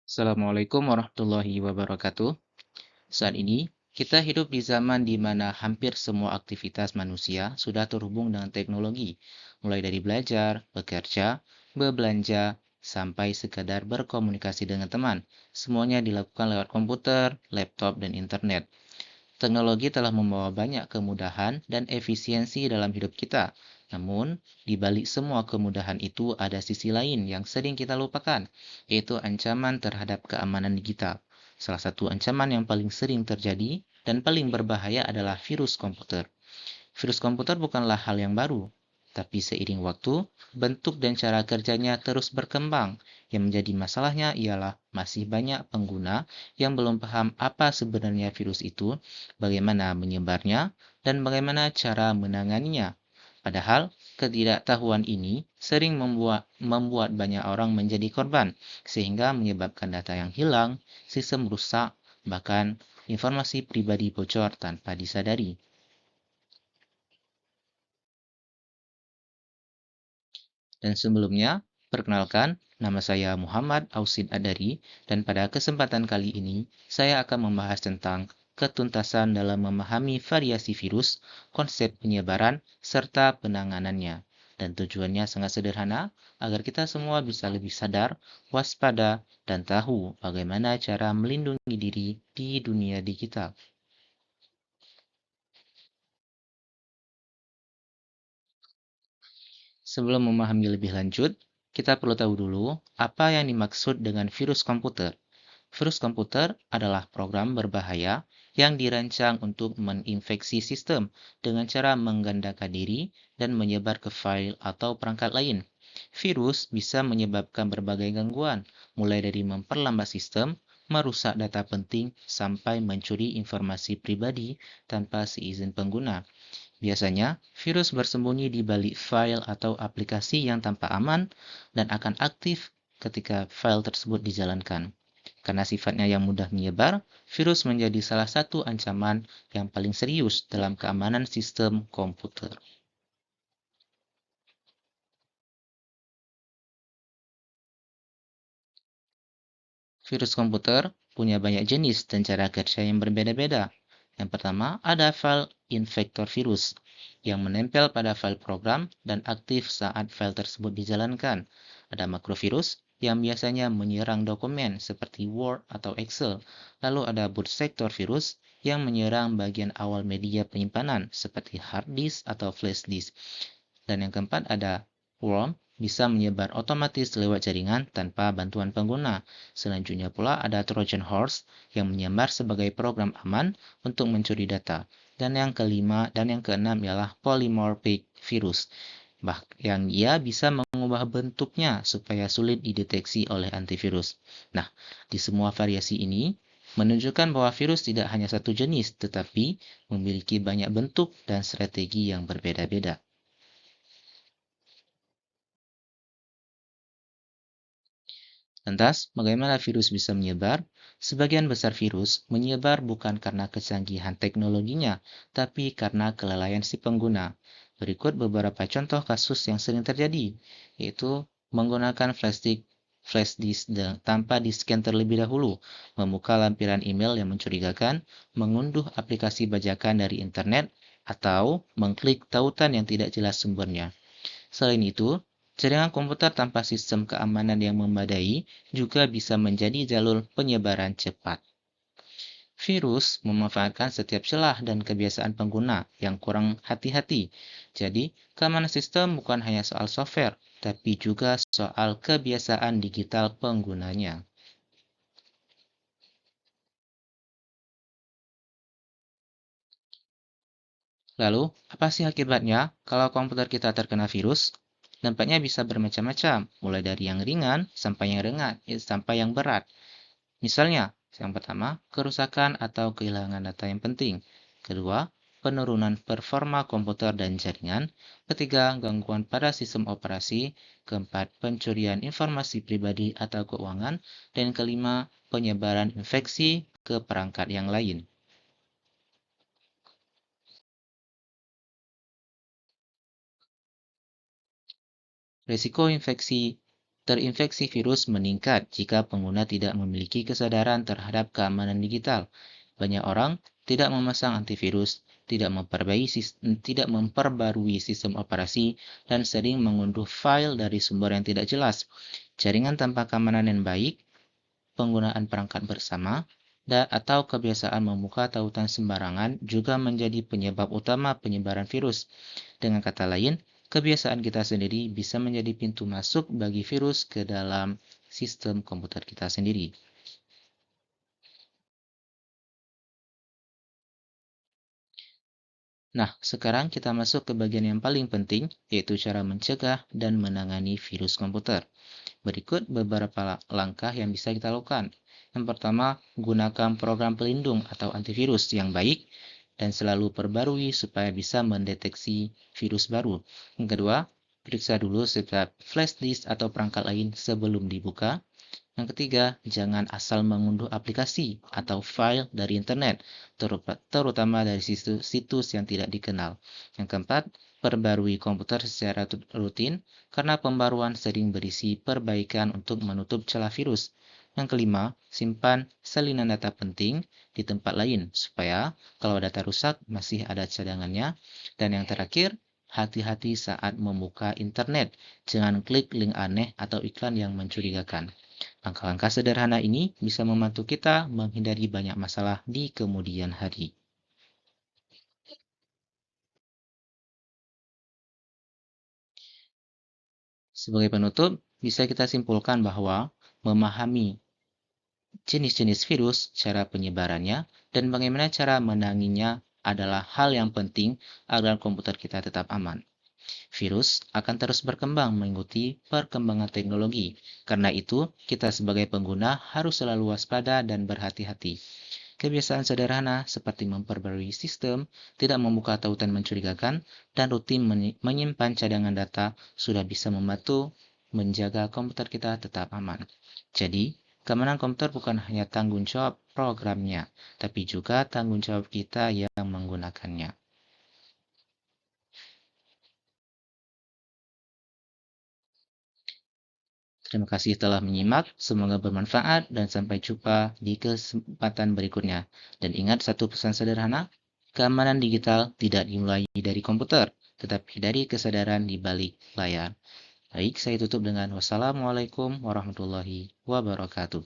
Assalamualaikum warahmatullahi wabarakatuh. Saat ini, kita hidup di zaman di mana hampir semua aktivitas manusia sudah terhubung dengan teknologi, mulai dari belajar, bekerja, berbelanja, sampai sekadar berkomunikasi dengan teman. Semuanya dilakukan lewat komputer, laptop, dan internet. Teknologi telah membawa banyak kemudahan dan efisiensi dalam hidup kita. Namun, di balik semua kemudahan itu ada sisi lain yang sering kita lupakan, yaitu ancaman terhadap keamanan digital. Salah satu ancaman yang paling sering terjadi dan paling berbahaya adalah virus komputer. Virus komputer bukanlah hal yang baru, tapi seiring waktu, bentuk dan cara kerjanya terus berkembang. Yang menjadi masalahnya ialah masih banyak pengguna yang belum paham apa sebenarnya virus itu, bagaimana menyebarnya, dan bagaimana cara menanganinya. Padahal, ketidaktahuan ini sering membuat banyak orang menjadi korban, sehingga menyebabkan data yang hilang, sistem rusak, bahkan informasi pribadi bocor tanpa disadari. Dan sebelumnya, perkenalkan, nama saya Muhammad Ausin Adari, dan pada kesempatan kali ini, saya akan membahas tentang ketuntasan dalam memahami variasi virus, konsep penyebaran, serta penanganannya. Dan tujuannya sangat sederhana, agar kita semua bisa lebih sadar, waspada, dan tahu bagaimana cara melindungi diri di dunia digital. Sebelum memahami lebih lanjut, kita perlu tahu dulu apa yang dimaksud dengan virus komputer. Virus komputer adalah program berbahaya yang dirancang untuk menginfeksi sistem dengan cara menggandakan diri dan menyebar ke file atau perangkat lain. Virus bisa menyebabkan berbagai gangguan, mulai dari memperlambat sistem, merusak data penting, sampai mencuri informasi pribadi tanpa seizin pengguna. Biasanya, virus bersembunyi di balik file atau aplikasi yang tampak aman dan akan aktif ketika file tersebut dijalankan. Karena sifatnya yang mudah menyebar, virus menjadi salah satu ancaman yang paling serius dalam keamanan sistem komputer. Virus komputer punya banyak jenis dan cara kerja yang berbeda-beda. Yang pertama, ada file infector virus yang menempel pada file program dan aktif saat file tersebut dijalankan. Ada makrovirus yang biasanya menyerang dokumen seperti Word atau Excel. Lalu ada boot sector virus yang menyerang bagian awal media penyimpanan seperti hard disk atau flash disk. Dan yang keempat ada worm, bisa menyebar otomatis lewat jaringan tanpa bantuan pengguna. Selanjutnya pula ada Trojan Horse yang menyamar sebagai program aman untuk mencuri data. Dan yang kelima dan yang keenam ialah polymorphic virus, yang ia bisa mengubah bentuknya supaya sulit dideteksi oleh antivirus. Nah, di semua variasi ini menunjukkan bahwa virus tidak hanya satu jenis, tetapi memiliki banyak bentuk dan strategi yang berbeda-beda. Lantas, bagaimana virus bisa menyebar? Sebagian besar virus menyebar bukan karena kecanggihan teknologinya, tapi karena kelalaian si pengguna. Berikut beberapa contoh kasus yang sering terjadi, yaitu menggunakan flash disk tanpa di-scan terlebih dahulu, membuka lampiran email yang mencurigakan, mengunduh aplikasi bajakan dari internet, atau mengklik tautan yang tidak jelas sumbernya. Selain itu, jaringan komputer tanpa sistem keamanan yang memadai juga bisa menjadi jalur penyebaran cepat. Virus memanfaatkan setiap celah dan kebiasaan pengguna yang kurang hati-hati. Jadi, keamanan sistem bukan hanya soal software, tapi juga soal kebiasaan digital penggunanya. Lalu, apa sih akibatnya kalau komputer kita terkena virus? Dampaknya bisa bermacam-macam, mulai dari yang ringan sampai yang berat. Misalnya, yang pertama, kerusakan atau kehilangan data yang penting. Kedua, penurunan performa komputer dan jaringan. Ketiga, gangguan pada sistem operasi. Keempat, pencurian informasi pribadi atau keuangan. Dan kelima, penyebaran infeksi ke perangkat yang lain. Risiko infeksi Terinfeksi virus meningkat jika pengguna tidak memiliki kesadaran terhadap keamanan digital. Banyak orang tidak memasang antivirus, tidak memperbarui sistem operasi, dan sering mengunduh file dari sumber yang tidak jelas. Jaringan tanpa keamanan yang baik, penggunaan perangkat bersama, atau kebiasaan membuka tautan sembarangan juga menjadi penyebab utama penyebaran virus. Dengan kata lain, kebiasaan kita sendiri bisa menjadi pintu masuk bagi virus ke dalam sistem komputer kita sendiri. Nah, sekarang kita masuk ke bagian yang paling penting, yaitu cara mencegah dan menangani virus komputer. Berikut beberapa langkah yang bisa kita lakukan. Yang pertama, gunakan program pelindung atau antivirus yang baik dan selalu perbarui supaya bisa mendeteksi virus baru. Yang kedua, periksa dulu setiap flash disk atau perangkat lain sebelum dibuka. Yang ketiga, jangan asal mengunduh aplikasi atau file dari internet, terutama dari situs yang tidak dikenal. Yang keempat, perbarui komputer secara rutin karena pembaruan sering berisi perbaikan untuk menutup celah virus. Yang kelima, simpan salinan data penting di tempat lain supaya kalau data rusak masih ada cadangannya. Dan yang terakhir, hati-hati saat membuka internet. Jangan klik link aneh atau iklan yang mencurigakan. Langkah-langkah sederhana ini bisa membantu kita menghindari banyak masalah di kemudian hari. Sebagai penutup, bisa kita simpulkan bahwa memahami jenis-jenis virus, cara penyebarannya, dan bagaimana cara menanganinya adalah hal yang penting agar komputer kita tetap aman. Virus akan terus berkembang mengikuti perkembangan teknologi. Karena itu, kita sebagai pengguna harus selalu waspada dan berhati-hati. Kebiasaan sederhana seperti memperbarui sistem, tidak membuka tautan mencurigakan, dan rutin menyimpan cadangan data sudah bisa membantu menjaga komputer kita tetap aman. Jadi, keamanan komputer bukan hanya tanggung jawab programnya, tapi juga tanggung jawab kita yang menggunakannya. Terima kasih telah menyimak, semoga bermanfaat dan sampai jumpa di kesempatan berikutnya. Dan ingat satu pesan sederhana, keamanan digital tidak dimulai dari komputer, tetapi dari kesadaran di balik layar. Baik, saya tutup dengan wassalamualaikum warahmatullahi wabarakatuh.